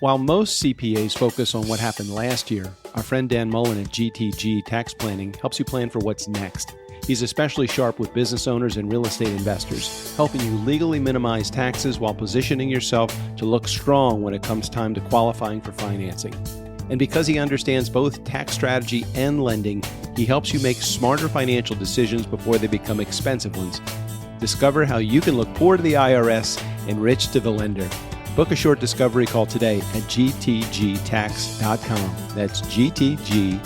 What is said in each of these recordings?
While most CPAs focus on what happened last year, our friend Dan Mullen at GTG Tax Planning helps you plan for what's next. He's especially sharp with business owners and real estate investors, helping you legally minimize taxes while positioning yourself to look strong when it comes time to qualifying for financing. And because he understands both tax strategy and lending, he helps you make smarter financial decisions before they become expensive ones. Discover how you can look poor to the IRS and rich to the lender. Book a short discovery call today at gtgtax.com. That's gtgtax.com.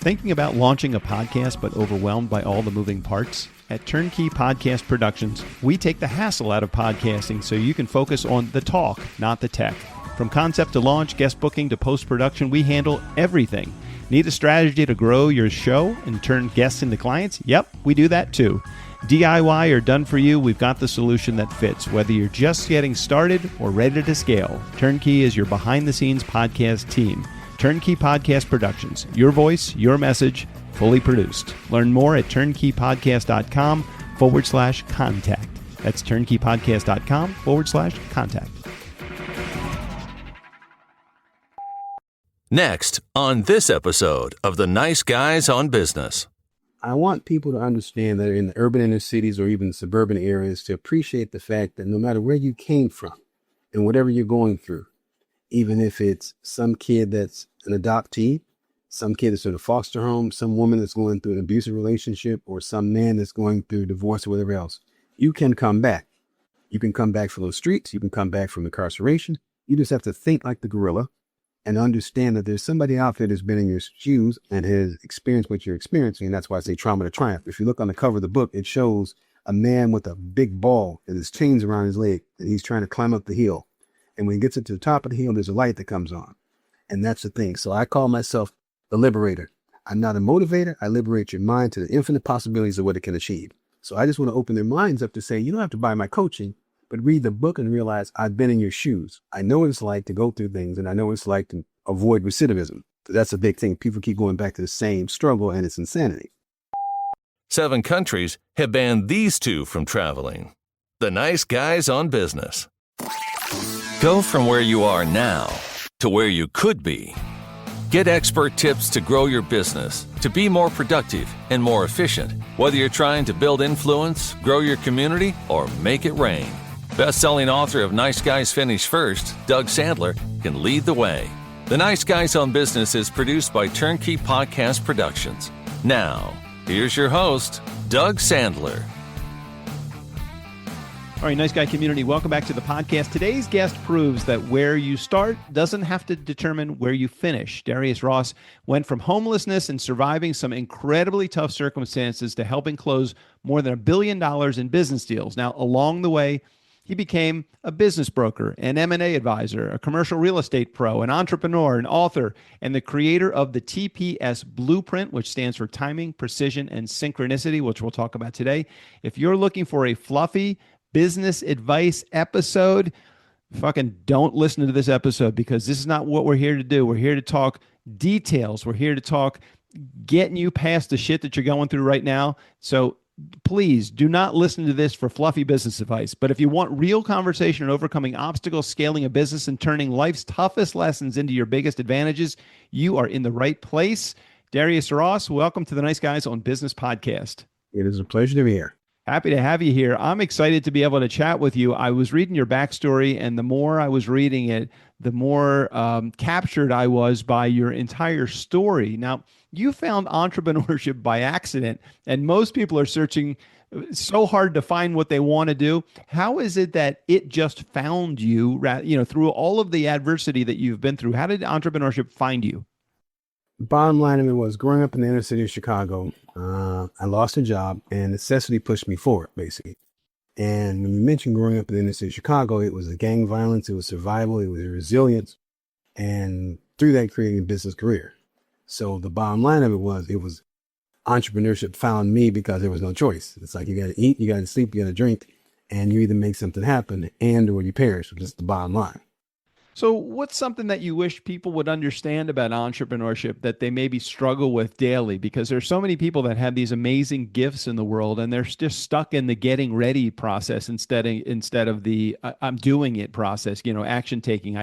Thinking about launching a podcast but overwhelmed by all the moving parts? At TurnKey Podcast Productions, we take the hassle out of podcasting so you can focus on the talk, not the tech. From concept to launch, guest booking to post-production, we handle everything. Need a strategy to grow your show and turn guests into clients? Yep, we do that too. DIY or done for you, we've got the solution that fits. Whether you're just getting started or ready to scale, TurnKey is your behind-the-scenes podcast team. TurnKey Podcast Productions. Your voice, your message, fully produced. Learn more at turnkeypodcast.com/contact. That's turnkeypodcast.com/contact. Next on this episode of The Nice Guys on Business. I want people to understand that in the urban inner cities or even suburban areas to appreciate the fact that no matter where you came from and whatever you're going through, even if it's some kid that's an adoptee, some kid that's in a foster home, some woman that's going through an abusive relationship, or some man that's going through divorce or whatever else, you can come back. You can come back from those streets. You can come back from incarceration. You just have to think like the gorilla and understand that there's somebody out there that's been in your shoes and has experienced what you're experiencing. And that's why I say trauma to triumph. If you look on the cover of the book, it shows a man with a big ball and his chains around his leg, and he's trying to climb up the hill. And when he gets up to the top of the hill, there's a light that comes on. And that's the thing. So I call myself the liberator. I'm not a motivator. I liberate your mind to the infinite possibilities of what it can achieve. So I just want to open their minds up to say, you don't have to buy my coaching, but read the book and realize I've been in your shoes. I know what it's like to go through things, and I know what it's like to avoid recidivism. So that's a big thing. People keep going back to the same struggle, and it's insanity. 7 countries have banned these two from traveling. The Nice Guys on Business. Go from where you are now to where you could be. Get expert tips to grow your business, to be more productive and more efficient, whether you're trying to build influence, grow your community, or make it rain. Best-selling author of Nice Guys Finish First, Doug Sandler, can lead the way. The Nice Guys on Business is produced by TurnKey Podcast Productions. Now, here's your host, Doug Sandler. All right, Nice Guy community, welcome back to the podcast. Today's guest proves that where you start doesn't have to determine where you finish. Darius Ross went from homelessness and surviving some incredibly tough circumstances to helping close more than $1 billion in business deals. Now, along the way, he became a business broker, an M&A advisor, a commercial real estate pro, an entrepreneur, an author, and the creator of the TPS Blueprint, which stands for Timing, Precision, and Synchronicity, which we'll talk about today. If you're looking for a fluffy business advice episode, fucking don't listen to this episode, because this is not what we're here to do. We're here to talk details. We're here to talk getting you past the shit that you're going through right now. So please do not listen to this for fluffy business advice. But if you want real conversation on overcoming obstacles, scaling a business, and turning life's toughest lessons into your biggest advantages, you are in the right place. Darius Ross, welcome to the Nice Guys on Business podcast. It is a pleasure to be here. Happy to have you here. I'm excited to be able to chat with you. I was reading your backstory, and the more I was reading it, the more captured I was by your entire story. Now, you found entrepreneurship by accident, and most people are searching so hard to find what they want to do. How is it that it just found you, through all of the adversity that you've been through? How did entrepreneurship find you? Bottom line of it was, growing up in the inner city of Chicago, I lost a job, and necessity pushed me forward, basically. And when you mentioned growing up in the inner city of Chicago, it was a gang violence, it was survival, it was resilience, and through that, creating a business career. So the bottom line of it was entrepreneurship found me because there was no choice. It's like, you got to eat, you got to sleep, you got to drink, and you either make something happen and or you perish. That's the bottom line. So, what's something that you wish people would understand about entrepreneurship that they maybe struggle with daily? Because there's so many people that have these amazing gifts in the world, and they're just stuck in the getting ready process instead of the I'm doing it process. Action taking.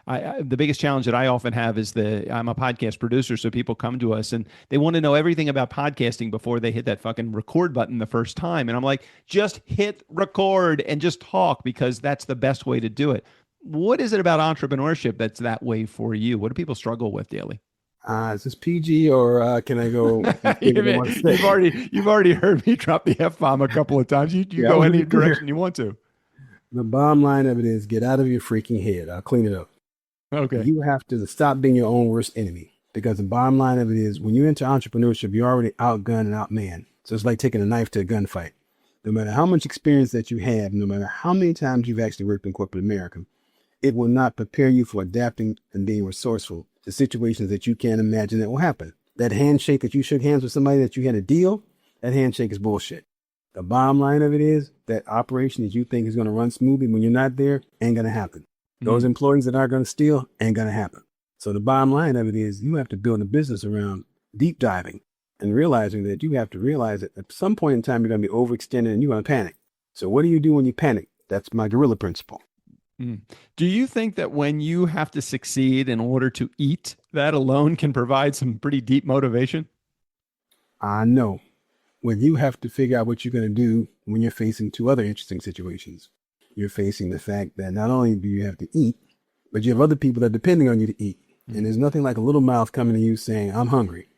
The biggest challenge that I often have is I'm a podcast producer, so people come to us and they want to know everything about podcasting before they hit that fucking record button the first time, and I'm like, just hit record and just talk because that's the best way to do it. What is it about entrepreneurship that's that way for you? What do people struggle with daily? Is this PG or can I go? You've already heard me drop the F-bomb a couple of times. You Yeah, I go want to any be clear. direction you want to. The bottom line of it is get out of your freaking head. I'll clean it up. Okay. You have to stop being your own worst enemy, because the bottom line of it is when you enter entrepreneurship, you're already outgunned and outmanned. So it's like taking a knife to a gunfight. No matter how much experience that you have, no matter how many times you've actually worked in corporate America, it will not prepare you for adapting and being resourceful to situations that you can't imagine that will happen. That handshake that you shook hands with somebody that you had a deal, that handshake is bullshit. The bottom line of it is that operation that you think is going to run smoothly when you're not there ain't going to happen. Those employees that are going to steal ain't going to happen. So the bottom line of it is you have to build a business around deep diving and realizing that you have to realize that at some point in time, you're going to be overextended and you're going to panic. So what do you do when you panic? That's my gorilla principle. Do you think that when you have to succeed in order to eat, that alone can provide some pretty deep motivation? I know. When you have to figure out what you're going to do when you're facing two other interesting situations. You're facing the fact that not only do you have to eat, but you have other people that are depending on you to eat. And there's nothing like a little mouth coming to you saying, I'm hungry.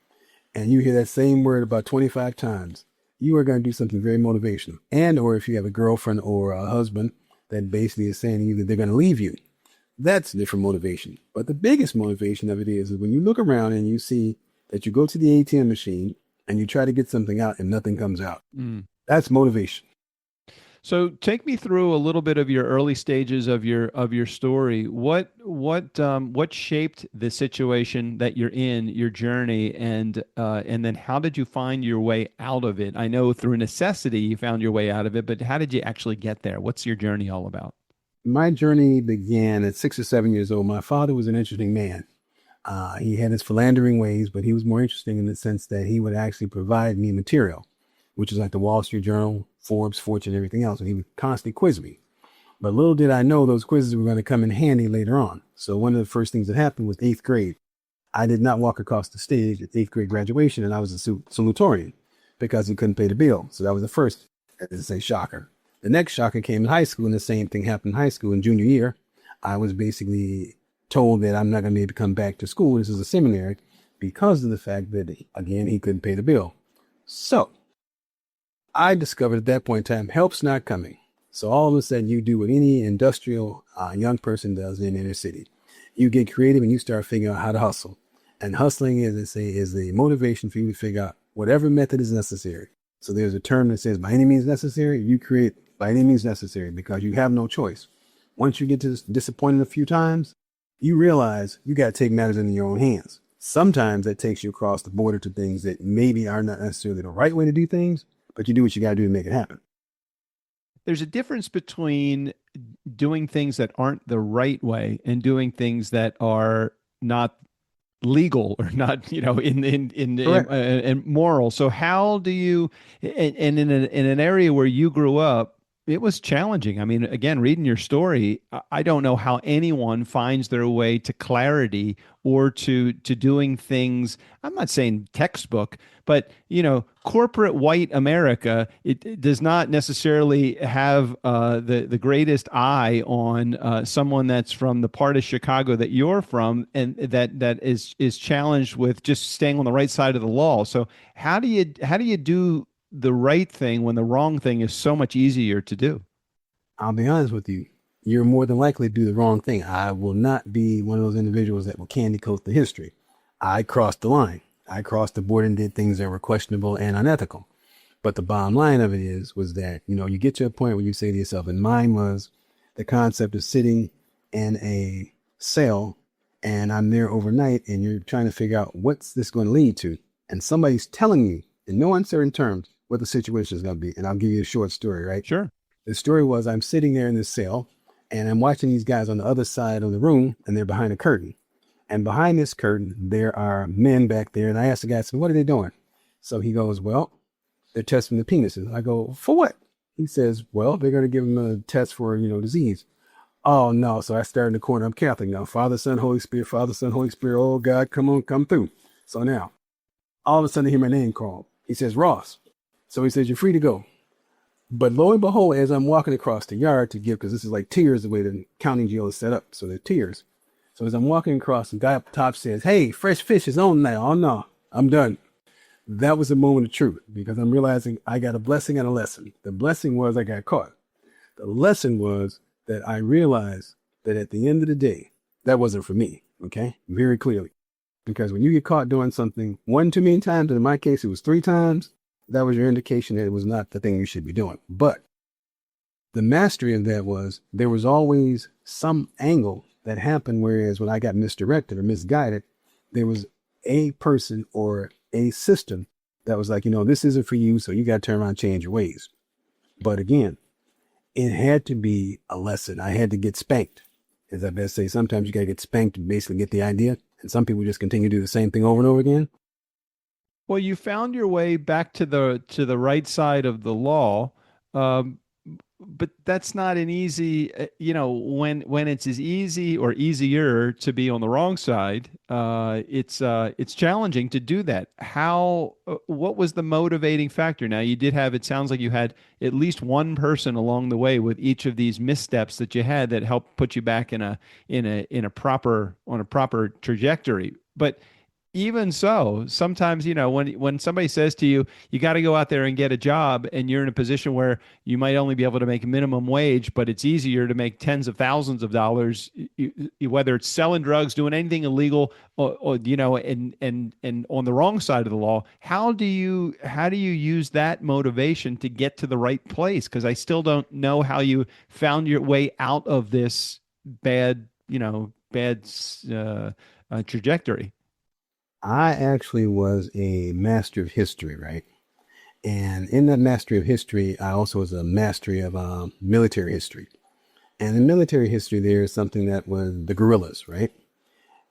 And you hear that same word about 25 times. You are going to do something very motivational. And or if you have a girlfriend or a husband that basically is saying to you that they're going to leave you, that's different motivation. But the biggest motivation of it is when you look around and you see that you go to the ATM machine and you try to get something out and nothing comes out. That's motivation. So take me through a little bit of your early stages of your story. What shaped the situation that you're in, your journey, and then how did you find your way out of it? I know through necessity you found your way out of it, but how did you actually get there? What's your journey all about? My journey began at 6 or 7 years old. My father was an interesting man. He had his philandering ways, but he was more interesting in the sense that he would actually provide me material, which is like the Wall Street Journal, Forbes, Fortune, everything else. And he would constantly quiz me. But little did I know those quizzes were going to come in handy later on. So one of the first things that happened was 8th grade. I did not walk across the stage at 8th grade graduation, and I was a salutatorian because he couldn't pay the bill. So that was the first, as I say, shocker. The next shocker came in high school, and the same thing happened in high school. In junior year, I was basically told that I'm not going to be able to come back to school. This is a seminary because of the fact that, again, he couldn't pay the bill. So I discovered at that point in time, help's not coming. So all of a sudden you do what any industrial young person does in inner city. You get creative and you start figuring out how to hustle. And hustling is the motivation for you to figure out whatever method is necessary. So there's a term that says by any means necessary. You create by any means necessary because you have no choice. Once you get disappointed a few times, you realize you got to take matters into your own hands. Sometimes that takes you across the border to things that maybe are not necessarily the right way to do things, but you do what you got to do to make it happen. There's a difference between doing things that aren't the right way and doing things that are not legal or not, in moral. So how do you, and in an area where you grew up, it was challenging. I mean, again, reading your story, I don't know how anyone finds their way to clarity or to doing things. I'm not saying textbook, but corporate white America, it does not necessarily have the greatest eye on someone that's from the part of Chicago that you're from, and that is challenged with just staying on the right side of the law. So how do you do the right thing when the wrong thing is so much easier to do? I'll be honest with you. You're more than likely to do the wrong thing. I will not be one of those individuals that will candy coat the history. I crossed the line. I crossed the board and did things that were questionable and unethical. But the bottom line of it was that, you get to a point where you say to yourself, and mine was the concept of sitting in a cell and I'm there overnight and you're trying to figure out what's this going to lead to. And somebody's telling you in no uncertain terms what the situation is going to be. And I'll give you a short story, right? Sure. The story was I'm sitting there in this cell And I'm watching these guys on the other side of the room, and they're behind a curtain. And behind this curtain, there are men back there. And I asked the guy, I said, what are they doing? So he goes, well, they're testing the penises. I go, for what? He says, well, they're going to give them a test for, disease. Oh, no. So I started in the corner. I'm Catholic now. Father, Son, Holy Spirit, Father, Son, Holy Spirit. Oh, God, come on, come through. So now, all of a sudden, I hear my name called. He says, Ross. So he says, you're free to go. But lo and behold, as I'm walking across the yard to give, because this is like tiers the way the county jail is set up. So they're tiers. So as I'm walking across, the guy up top says, hey, fresh fish is on now. Oh, no, I'm done. That was a moment of truth because I'm realizing I got a blessing and a lesson. The blessing was I got caught. The lesson was that I realized that at the end of the day, that wasn't for me. Okay. Very clearly. Because when you get caught doing something 1 too many times, and in my case, it was 3 times, that was your indication that it was not the thing you should be doing. But the mastery of that was there was always some angle that happened. Whereas when I got misdirected or misguided, there was a person or a system that was like, this isn't for you. So you got to turn around and change your ways. But again, it had to be a lesson. I had to get spanked. As I best say, sometimes you got to get spanked to basically get the idea. And some people just continue to do the same thing over and over again. Well, you found your way back to the right side of the law, but that's not an easy. When it's as easy or easier to be on the wrong side, it's challenging to do that. How? What was the motivating factor? Now you did have. It sounds like you had at least one person along the way with each of these missteps that you had that helped put you back on a proper trajectory, but. Even so, sometimes, when somebody says to you, you got to go out there and get a job, and you're in a position where you might only be able to make minimum wage, but it's easier to make tens of thousands of dollars, whether it's selling drugs, doing anything illegal, or and on the wrong side of the law. How do you use that motivation to get to the right place? Because I still don't know how you found your way out of this bad trajectory. I actually was a master of history, right? And in that mastery of history, I also was a mastery of military history. And in military history, there's something that was the guerrillas, right?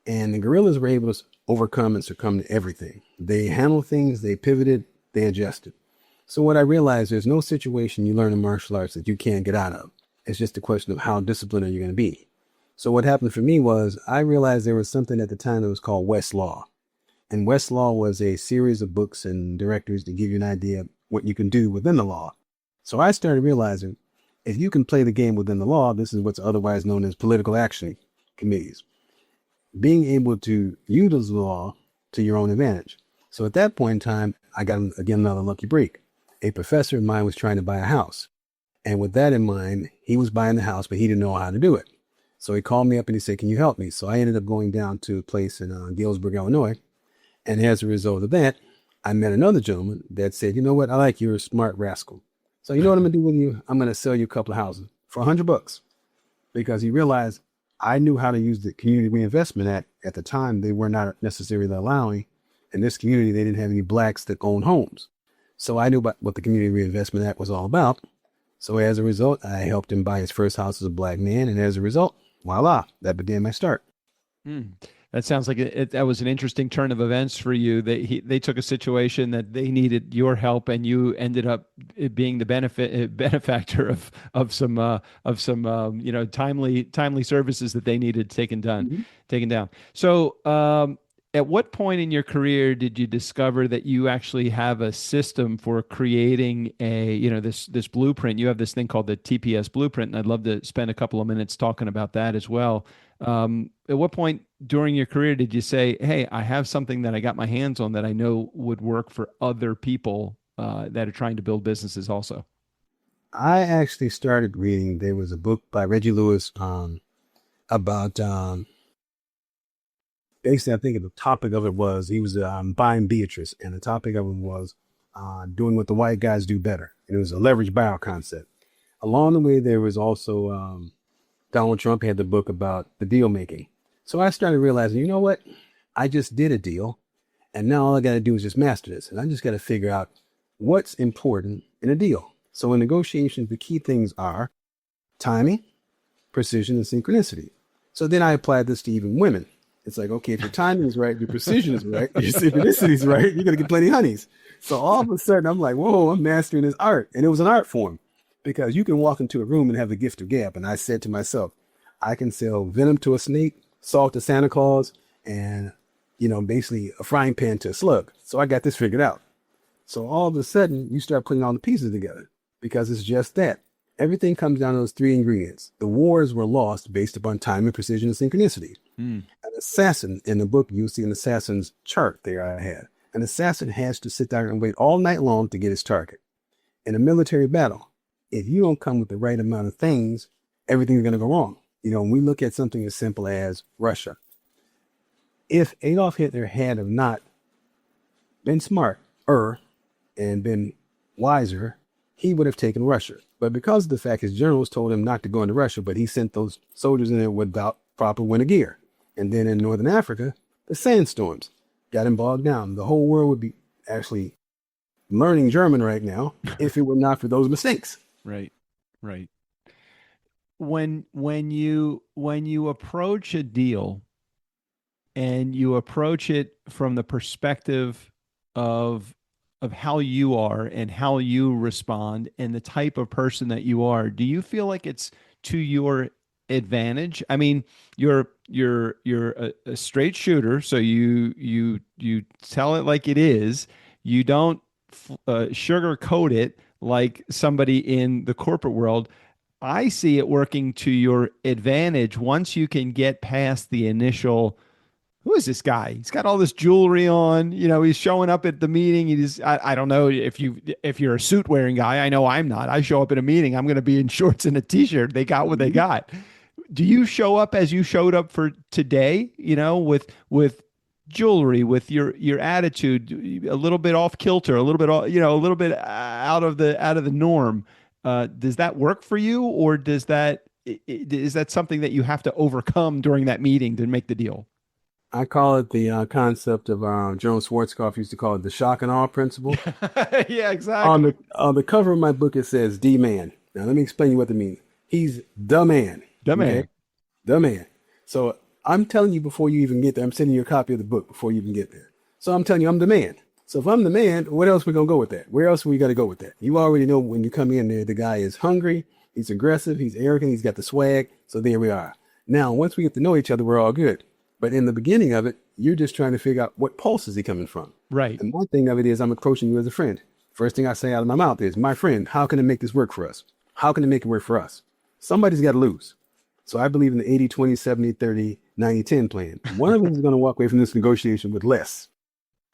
And the guerrillas were able to overcome and succumb to everything. They handled things, they pivoted, they adjusted. So what I realized, there's no situation you learn in martial arts that you can't get out of. It's just a question of how disciplined are you going to be. So what happened for me was I realized there was something at the time that was called Westlaw. And Westlaw was a series of books and directories to give you an idea of what you can do within the law. So I started realizing if you can play the game within the law, this is what's otherwise known as political action committees. Being able to use the law to your own advantage. So at that point in time, I got, again, another lucky break. A professor of mine was trying to buy a house. And with that in mind, he was buying the house, but he didn't know how to do it. So he called me up and he said, can you help me? So I ended up going down to a place in Galesburg, Illinois. And as a result of that, I met another gentleman that said, you know what? I like you're a smart rascal. So you know what I'm going to do with you? I'm going to sell you a couple of houses for $100 because he realized I knew how to use the Community Reinvestment Act. At the time, they were not necessarily allowing. In this community, they didn't have any blacks that owned homes. So I knew about what the Community Reinvestment Act was all about. So as a result, I helped him buy his first house as a black man. And as a result, voila, that began my start. That sounds like that was an interesting turn of events for you. They took a situation that they needed your help, and you ended up being the benefactor of some timely services that they needed taken down. So at what point in your career did you discover that you actually have a system for creating this blueprint? You have this thing called the TPS blueprint, and I'd love to spend a couple of minutes talking about that as well. At what point during your career did you say, hey, I have something that I got my hands on that I know would work for other people that are trying to build businesses also? I actually started reading, there was a book by Reggie Lewis about, basically, I think the topic of it was, he was buying Beatrice, and the topic of it was doing what the white guys do better. And it was a leverage buyout concept. Along the way, there was also Donald Trump had the book about the deal making. So I started realizing, you know what? I just did a deal, and now all I got to do is just master this. And I just got to figure out what's important in a deal. So in negotiations, the key things are timing, precision and synchronicity. So then I applied this to even women. It's like, okay, if your timing is right, your precision is right, your synchronicity is right, you're going to get plenty of honeys. So all of a sudden, I'm like, whoa, I'm mastering this art. And it was an art form because you can walk into a room and have the gift of gab. And I said to myself, I can sell venom to a snake, salt to Santa Claus, and, basically a frying pan to a slug. So I got this figured out. So all of a sudden, you start putting all the pieces together because it's just that. Everything comes down to those three ingredients. The wars were lost based upon timing, precision, and synchronicity. An assassin, in the book, you'll see an assassin's chart there I had. An assassin has to sit down and wait all night long to get his target. In a military battle, if you don't come with the right amount of things, everything's going to go wrong. When we look at something as simple as Russia, if Adolf Hitler had have not been smarter and been wiser, he would have taken Russia. But because of the fact his generals told him not to go into Russia, but he sent those soldiers in there without proper winter gear. And then in Northern Africa, the sandstorms got him bogged down. The whole world would be actually learning German right now if it were not for those mistakes. Right. When you approach a deal and you approach it from the perspective of how you are and how you respond and the type of person that you are, do you feel like it's to your advantage? I mean, you're a straight shooter, so you tell it like it is. You don't sugarcoat it like somebody in the corporate world. I see it working to your advantage once you can get past the initial, who is this guy? He's got all this jewelry on, he's showing up at the meeting. I don't know if you're a suit wearing guy. I know I'm not. I show up at a meeting, I'm going to be in shorts and a t-shirt. They got what they got. Do you show up as you showed up for today, with jewelry, with your attitude, a little bit off kilter, a little bit, a little bit out of the norm? Does that work for you, or is that something that you have to overcome during that meeting to make the deal? I call it the concept of Joan Schwarzkopf used to call it the shock and awe principle. Yeah, exactly. On the cover of my book, it says D man. Now, let me explain you what that means. He's the man. The man. Okay? The man. So I'm telling you before you even get there. I'm sending you a copy of the book before you even get there. So I'm telling you I'm the man. So if I'm the man, what else we going to go with that? Where else we got to go with that? You already know when you come in there, the guy is hungry, he's aggressive, he's arrogant, he's got the swag. So there we are. Now, once we get to know each other, we're all good. But in the beginning of it, you're just trying to figure out what pulse is he coming from. Right. And one thing of it is I'm approaching you as a friend. First thing I say out of my mouth is, my friend, how can I make this work for us? How can I make it work for us? Somebody's got to lose. So I believe in the 80, 20, 70, 30, 90, 10 plan. One of them is going to walk away from this negotiation with less.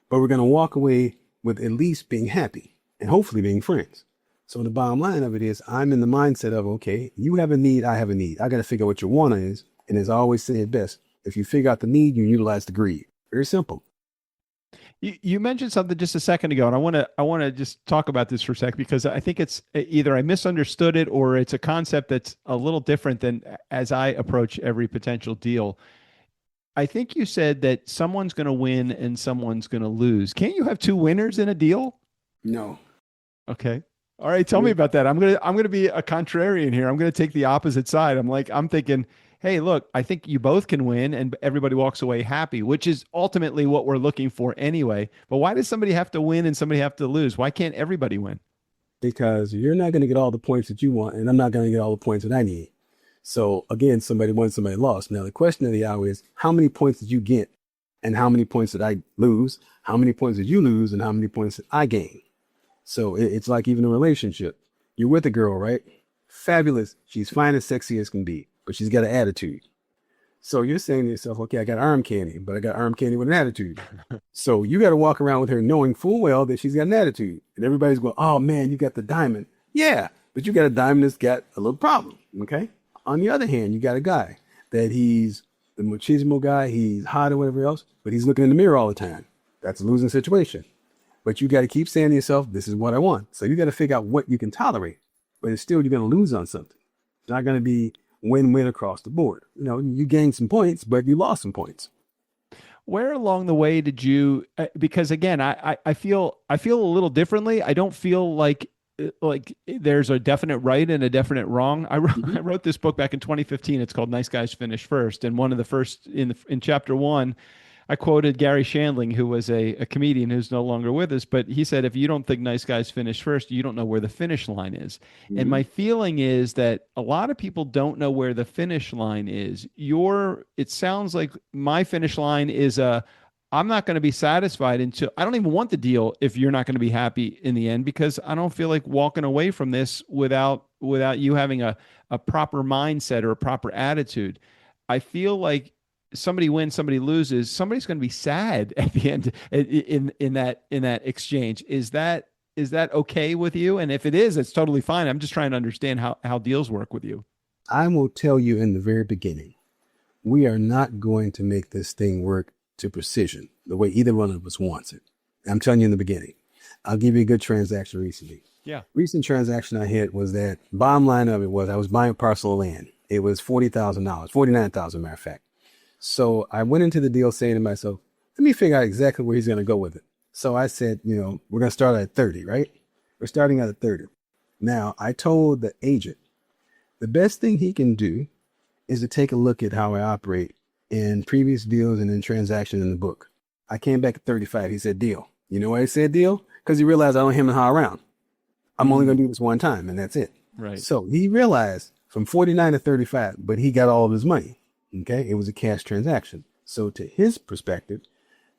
But we're going to walk away with at least being happy and hopefully being friends. So the bottom line of it is I'm in the mindset of, okay, you have a need, I have a need. I got to figure out what your want is. And as I always say it best, if you figure out the need, you utilize the greed. Very simple. You mentioned something just a second ago, and I want to just talk about this for a sec, because I think it's either I misunderstood it or it's a concept that's a little different than as I approach every potential deal. I think you said that someone's going to win and someone's going to lose. Can't you have two winners in a deal? No. Okay. All right. Tell me about that. I'm going to be a contrarian here. I'm going to take the opposite side. I'm thinking, hey, look, I think you both can win and everybody walks away happy, which is ultimately what we're looking for anyway. But why does somebody have to win and somebody have to lose? Why can't everybody win? Because you're not going to get all the points that you want, and I'm not going to get all the points that I need. So again, somebody won, somebody lost. Now the question of the hour is, how many points did you get and how many points did I lose? How many points did you lose and how many points did I gain? So it's like even a relationship. You're with a girl, right? Fabulous. She's fine as sexy as can be, but she's got an attitude. So you're saying to yourself, okay, I got arm candy, but I got arm candy with an attitude. So you got to walk around with her knowing full well that she's got an attitude. And everybody's going, oh man, you got the diamond. Yeah, but you got a diamond that's got a little problem, okay? On the other hand, you got a guy that he's the machismo guy, he's hot or whatever else, but he's looking in the mirror all the time. That's a losing situation. But you got to keep saying to yourself, this is what I want. So you got to figure out what you can tolerate, but it's still, you're going to lose on something. It's not going to be win-win across the board. You know, you gained some points, but you lost some points. Where along the way did you, because again, I feel a little differently. I don't feel like like there's a definite right and a definite wrong. I wrote, Mhm. I wrote this book back in 2015. It's called Nice Guys Finish First. And one of the first in chapter one, I quoted Gary Shandling, who was a comedian who's no longer with us, but he said, if you don't think nice guys finish first, you don't know where the finish line is. And Mhm. my feeling is that a lot of people don't know where the finish line is. It sounds like my finish line is I'm not going to be satisfied until I don't even want the deal if you're not going to be happy in the end, because I don't feel like walking away from this without you having a proper mindset or a proper attitude. I feel like somebody wins, somebody loses, somebody's going to be sad at the end in that exchange. Is that okay with you? And if it is, it's totally fine. I'm just trying to understand how deals work with you. I will tell you in the very beginning, we are not going to make this thing work to precision the way either one of us wants it. I'm telling you in the beginning. I'll give you a good transaction recently. Yeah. Recent transaction I had was that bottom line of it was I was buying a parcel of land. It was $40,000, 49,000 matter of fact. So I went into the deal saying to myself, let me figure out exactly where he's going to go with it. So I said, we're going to start at 30, right? We're starting at 30. Now I told the agent, the best thing he can do is to take a look at how I operate in previous deals and in transactions in the book. I came back at 35. He said, deal. You know why he said deal? Because he realized I don't him and haw around. I'm only going to do this one time and that's it. Right. So he realized from 49 to 35, but he got all of his money. Okay. It was a cash transaction. So to his perspective,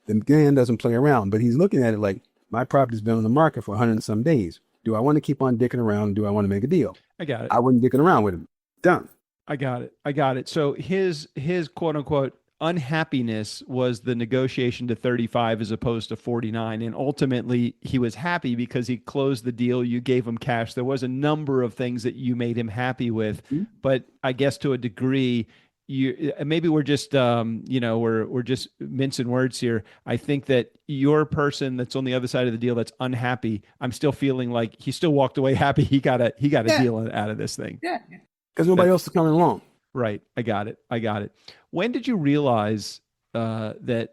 the man doesn't play around, but he's looking at it like my property's been on the market for 100 and some days. Do I want to keep on dicking around? Do I want to make a deal? I got it. I wasn't dicking around with him. Done. I got it. I got it. So his quote unquote unhappiness was the negotiation to 35 as opposed to 49. And ultimately he was happy because he closed the deal. You gave him cash. There was a number of things that you made him happy with, but I guess to a degree, you maybe we're just we're just mincing words here. I think that your person that's on the other side of the deal that's unhappy, I'm still feeling like he still walked away happy. He got a Yeah. deal out of this thing. Yeah. Because nobody else is coming along. Right. I got it. I got it. When did you realize that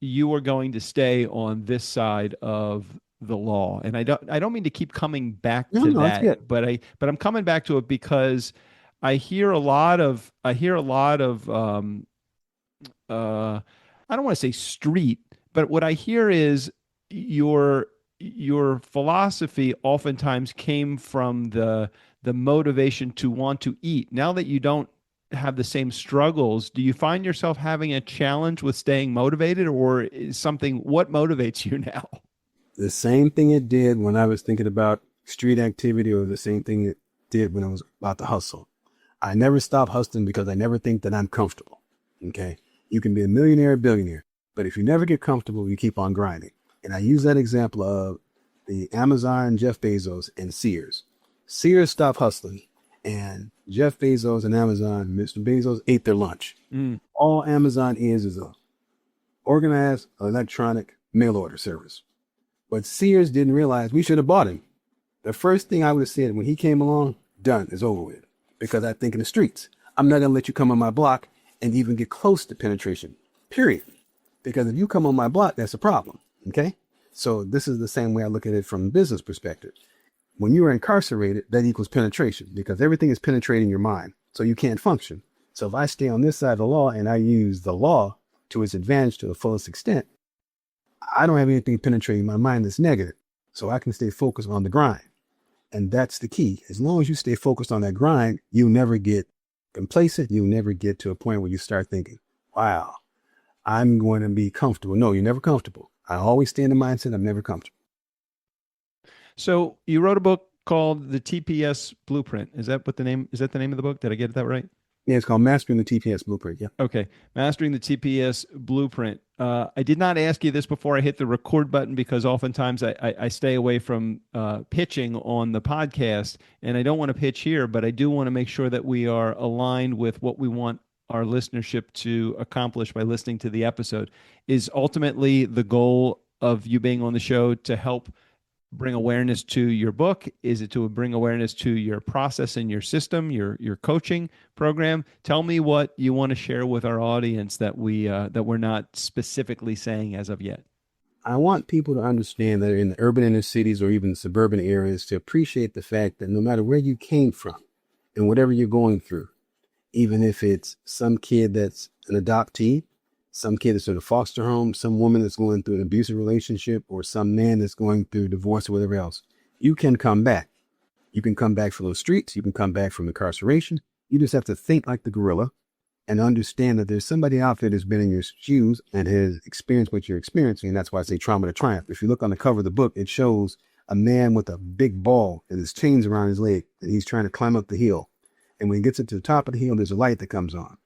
you were going to stay on this side of the law? And I don't mean to keep coming back No, to no, it's good. that, but I'm coming back to it because I hear a lot of I don't want to say street, but what I hear is your your philosophy oftentimes came from the motivation to want to eat. Now that you don't have the same struggles, do you find yourself having a challenge with staying motivated, or is something what motivates you now? The same thing it did when I was thinking about street activity, or the same thing it did when I was about to hustle. I never stop hustling because I never think that I'm comfortable. Okay. You can be a millionaire, billionaire, but if you never get comfortable, you keep on grinding. And I use that example of the Amazon, Jeff Bezos, and Sears. Sears stopped hustling, and Jeff Bezos and Amazon, Mr. Bezos, ate their lunch. Mm. All Amazon is a organized electronic mail order service. But Sears didn't realize we should have bought him. The first thing I would have said when he came along, done, is over with. Because I think in the streets, I'm not going to let you come on my block and even get close to penetration, period. Because if you come on my block, that's a problem. Okay. So this is the same way I look at it from a business perspective. When you are incarcerated, that equals penetration because everything is penetrating your mind. So you can't function. So if I stay on this side of the law and I use the law to its advantage to the fullest extent, I don't have anything penetrating my mind that's negative. So I can stay focused on the grind. And that's the key. As long as you stay focused on that grind, you'll never get complacent. You'll never get to a point where you start thinking, wow, I'm going to be comfortable. No, you're never comfortable. I always stay in the mindset I'm never comfortable. So you wrote a book called The TPS Blueprint. Is that the name of the book? Did I get that right? Yeah, it's called Mastering the TPS Blueprint. Yeah. Okay. Mastering the TPS Blueprint. I did not ask you this before I hit the record button because oftentimes I stay away from pitching on the podcast, and I don't want to pitch here, but I do want to make sure that we are aligned with what we want our listenership to accomplish by listening to the episode. Is ultimately the goal of you being on the show to help bring awareness to your book? Is it to bring awareness to your process and your system, your coaching program? Tell me what you want to share with our audience that we're not specifically saying as of yet. I want people to understand that in the urban inner cities or even suburban areas to appreciate the fact that no matter where you came from and whatever you're going through, even if it's some kid that's an adoptee, some kid that's in a foster home, some woman that's going through an abusive relationship, or some man that's going through divorce or whatever else, you can come back. You can come back from those streets. You can come back from incarceration. You just have to think like the gorilla and understand that there's somebody out there that's been in your shoes and has experienced what you're experiencing. And that's why I say trauma to triumph. If you look on the cover of the book, it shows a man with a big ball and his chains around his leg, and he's trying to climb up the hill. And when he gets to the top of the hill, there's a light that comes on.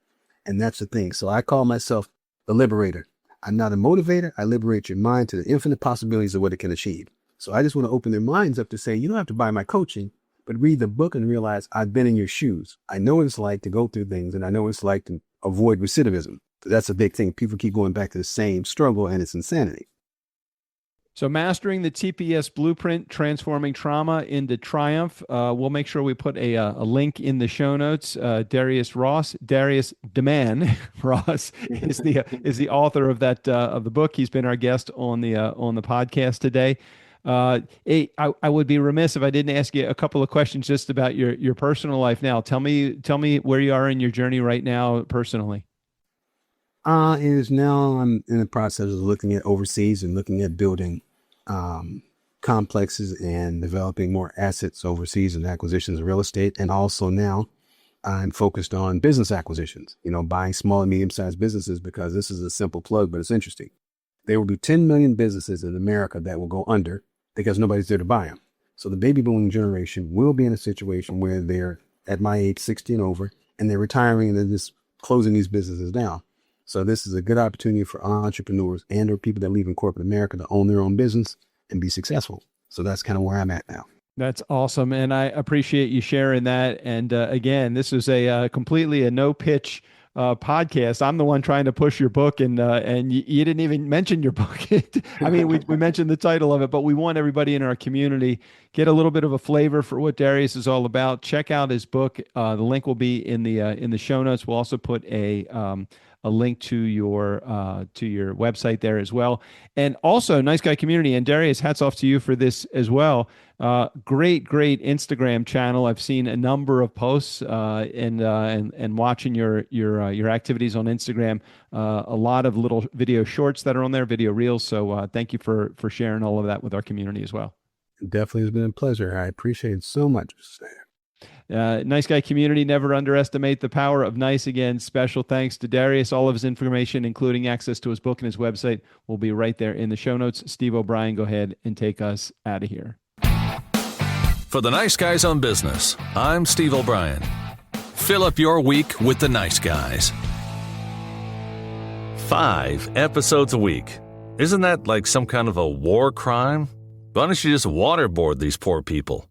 And that's the thing. So I call myself the liberator. I'm not a motivator. I liberate your mind to the infinite possibilities of what it can achieve. So I just want to open their minds up to say, you don't have to buy my coaching, but read the book and realize I've been in your shoes. I know what it's like to go through things, and I know what it's like to avoid recidivism. That's a big thing. People keep going back to the same struggle, and it's insanity. So Mastering the TPS Blueprint, Transforming Trauma into Triumph. We'll make sure we put a link in the show notes. Darius Ross, Darius Demand Ross is the author of that of the book. He's been our guest on the podcast today. I would be remiss if I didn't ask you a couple of questions just about your personal life now. Tell me where you are in your journey right now personally. It is now I'm in the process of looking at overseas and looking at building complexes and developing more assets overseas and acquisitions of real estate. And also now I'm focused on business acquisitions, buying small and medium-sized businesses, because this is a simple plug, but it's interesting. There will be 10 million businesses in America that will go under because nobody's there to buy them. So the baby booming generation will be in a situation where they're at my age, 60 and over, and they're retiring and they're just closing these businesses down. So this is a good opportunity for entrepreneurs and or people that live in corporate America to own their own business and be successful. So that's kind of where I'm at now. That's awesome. And I appreciate you sharing that. And again, this is a completely a no pitch podcast. I'm the one trying to push your book, and you didn't even mention your book. I mean, we mentioned the title of it, but we want everybody in our community get a little bit of a flavor for what Darius is all about. Check out his book. The link will be in the show notes. We'll also put a link to your website there as well. And also, Nice Guy Community. And Darius, hats off to you for this as well. Great Instagram channel. I've seen a number of posts and watching your activities on Instagram. A lot of little video shorts that are on there, video reels. So thank you for sharing all of that with our community as well. It definitely has been a pleasure. I appreciate it so much. Nice Guy Community, never underestimate the power of nice. Again, special thanks to Darius. All of his information, including access to his book and his website, will be right there in the show notes. Steve O'Brien, go ahead and take us out of here. For the Nice Guys on Business, I'm Steve O'Brien. Fill up your week with the Nice Guys. 5 episodes a week. Isn't that like some kind of a war crime? Why don't you just waterboard these poor people?